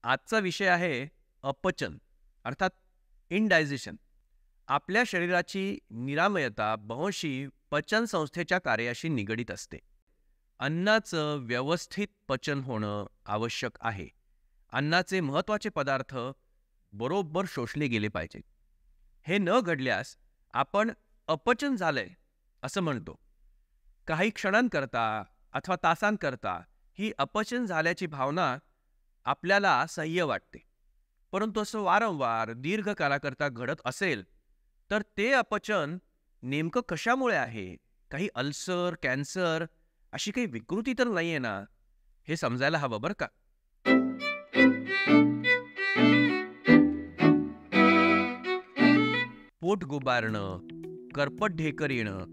आजचा विषय आहे अपचन अर्थात इनडायजेशन. आपल्या शरीराची निरामयता बव्हंशी पचन संस्थेच्या कार्याशी निगडीत असते. अन्नाचं व्यवस्थित पचन होणं आवश्यक आहे. अन्नाचे महत्त्वाचे पदार्थ बरोबर शोषले गेले पाहिजेत. हे न घडल्यास आपण अपचन झालंय असं म्हणतो. काही क्षणांकरता अथवा तासांकरता ही अपचन झाल्याची भावना आपल्याला सह्य वाटते. परंतु असं वारंवार दीर्घकाळाकरता घडत असेल तर ते अपचन नेमकं कशामुळे आहे? काही अल्सर, कॅन्सर अशी काही विकृती तर नाहीये ना? हे समजायला हवं बरं का. पोट गुबारणं, करपट ढेकर येणं,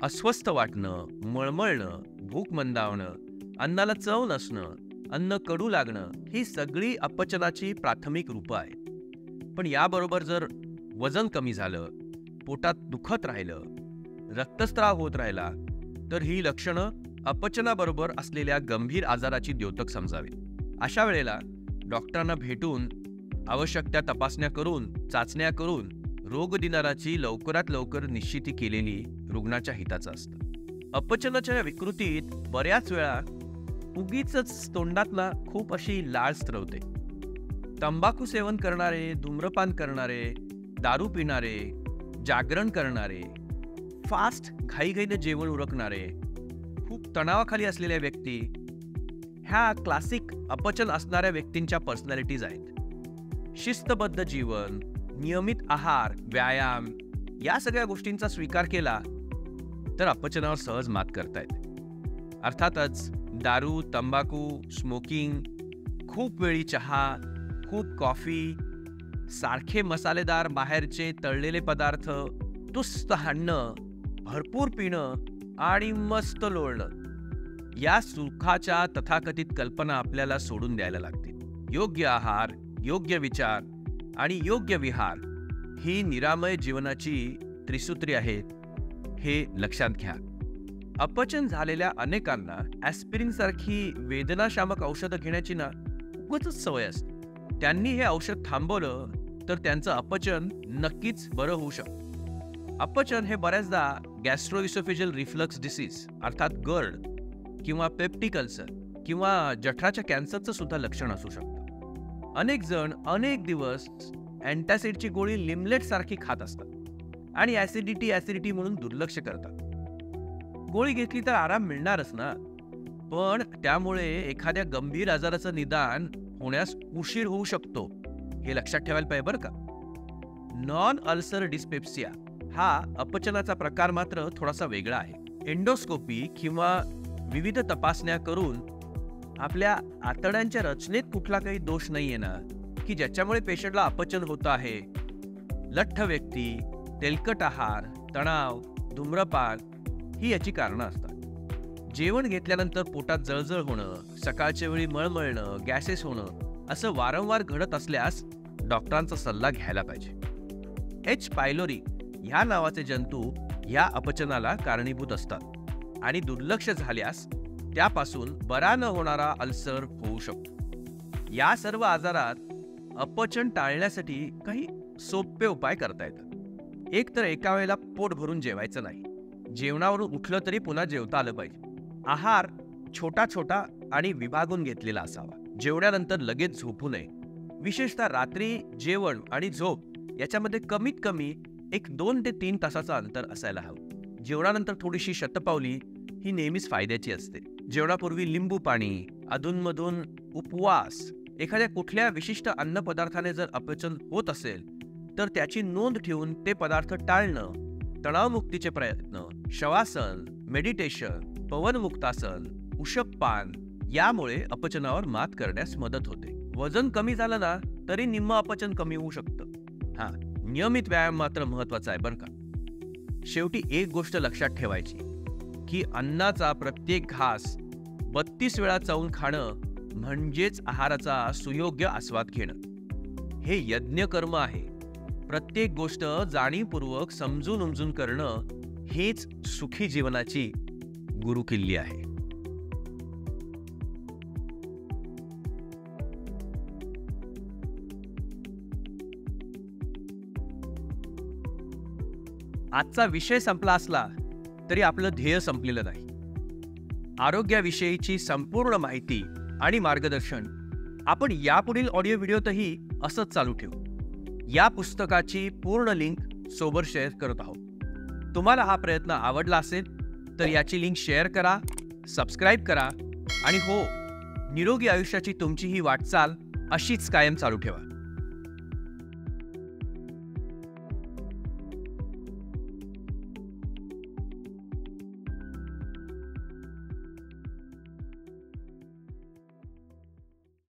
अस्वस्थ वाटणं, मळमळणं, भूक मंदावणं, अन्नाला चव नसणं, अन्न कडू लागणं ही सगळी अपचनाची प्राथमिक रूपं आहेत. पण याबरोबर जर वजन कमी झालं, पोटात दुखत राहिलं, रक्तस्राव होत राहिला तर ही लक्षणं अपचनाबरोबर असलेल्या गंभीर आजाराची द्योतक समजावी. अशा वेळेला डॉक्टरांना भेटून आवश्यक त्या तपासण्या करून, चाचण्या करून रोगनिदानाची लवकरात लवकर निश्चिती केलेली रुग्णाच्या हिताचं असतं. अपचनाच्या विकृतीत बऱ्याच वेळा उगीचच तोंडातला खूप अशी लाळ स्त्रवते. तंबाखू सेवन करणारे, धूम्रपान करणारे, दारू पिणारे, जागरण करणारे, फास्ट घाईघाईने जेवण उरकणारे, खूप तणावाखाली असलेल्या व्यक्ती ह्या क्लासिक अपचन असणाऱ्या व्यक्तींच्या पर्सनॅलिटीज आहेत. शिस्तबद्ध जीवन, नियमित आहार, व्यायाम या सगळ्या गोष्टींचा स्वीकार केला तर अपचनावर सहज मात करता येते. अर्थातच दारू, तंबाखू, स्मोकिंग, खूप वेळी चहा, खूप कॉफी, सारखे मसालेदार बाहेरचे तळलेले पदार्थ, तुस्त हाणणं, भरपूर पिणं आणि मस्त लोळणं या सुखाच्या तथाकथित कल्पना आपल्याला सोडून द्यायला लागतील. योग्य आहार, योग्य विचार आणि योग्य विहार ही निरामय जीवनाची त्रिसूत्री आहेत, हे लक्षात घ्या. अपचन झालेल्या अनेकांना ॲस्पिरिन सारखी वेदनाशामक औषधं घेण्याची ना उगाचच सवय असते. त्यांनी हे औषध थांबवलं तर त्यांचं अपचन नक्कीच बरं होऊ शकतं. अपचन हे बऱ्याचदा गॅस्ट्रोइसोफेजियल रिफ्लक्स डिसीज अर्थात गर्ड किंवा पेप्टिक अल्सर किंवा जठराच्या कॅन्सरचं सुद्धा लक्षण असू शकतं. अनेक जण अनेक दिवस अँटासिडची गोळी लिमलेट सारखी खात असतात आणि ॲसिडिटी म्हणून दुर्लक्ष करतात. गोळी घेतली तर आराम मिळणारच ना, पण त्यामुळे एखाद्या गंभीर आजाराचं निदान होण्यास उशीर होऊ शकतो, हे लक्षात ठेवायला पाहिजे बरं का. नॉन अल्सर डिस्पेप्सिया हा अपचनाचा प्रकार मात्र थोडासा वेगळा आहे. एंडोस्कोपी किंवा विविध तपासण्या करून आपल्या आतड्यांच्या रचनेत कुठला काही दोष नाहीये ना की ज्याच्यामुळे पेशंटला अपचन होतं आहे. लठ्ठ व्यक्ती, तेलकट आहार, तणाव, धूम्रपान ही याची कारणं असतात. जेवण घेतल्यानंतर पोटात जळजळ होणं, सकाळच्या वेळी मळमळणं, गॅसेस होणं असं वारंवार घडत असल्यास डॉक्टरांचा सल्ला घ्यायला पाहिजे. एच पायलोरी ह्या नावाचे जंतू ह्या अपचनाला कारणीभूत असतात आणि दुर्लक्ष झाल्यास त्यापासून बरा न होणारा अल्सर होऊ शकतो. या सर्व आजारात अपचन टाळण्यासाठी काही सोपे उपाय करता येतात. एक तर एका वेळेला पोट भरून जेवायचं नाही. जेवणावरून उठलं तरी पुन्हा जेवता आलं पाहिजे. आहार छोटा छोटा आणि विभागून घेतलेला असावा. जेवणानंतर लगेच झोपू नये. विशेषतः रात्री जेवण आणि झोप याच्यामध्ये कमीत कमी 2 ते 3 तासाचं अंतर असायला हवं. जेवणानंतर थोडीशी शतपावली ही नेहमीच फायद्याची असते. जेवणापूर्वी लिंबू पाणी, अधूनमधून उपवास, एखाद्या कुठल्या विशिष्ट अन्नपदार्थाने जर अपचन होत असेल तर त्याची नोंद ठेवून ते पदार्थ टाळणं, तणावमुक्तीचे प्रयत्न, शवासन, मेडिटेशन, पवनमुक्तासन, उषपपान यामुळे अपचनावर मात करण्यास मदत होते. वजन कमी झालं ना तरी निम्म अपचन कमी होऊ शकतं. नियमित व्यायाम मात्र महत्वाचा आहे बरं का. शेवटी एक गोष्ट लक्षात ठेवायची की अन्नाचा प्रत्येक घास 32 वेळा चावून खाणं म्हणजेच आहाराचा सुयोग्य आस्वाद घेणं. हे यज्ञकर्म आहे. प्रत्येक गोष्ट जाणीवपूर्वक समजून उमजून करणं हेच सुखी जीवनाची गुरुकिल्ली आहे. आजचा विषय संपला असला तरी आपलं ध्येय संपलेलं नाही. आरोग्याविषयीची संपूर्ण माहिती आणि मार्गदर्शन आपण यापुढील ऑडिओ व्हिडिओतही असंच चालू ठेवू. या पुस्तकाची पूर्ण लिंक सोबत शेअर करत आहोत. तुम्हाला हा प्रयत्न आवडला असेल तर याची लिंक शेअर करा, सबस्क्राईब करा आणि हो, निरोगी आयुष्याची तुमची ही वाटचाल अशीच कायम चालू ठेवा.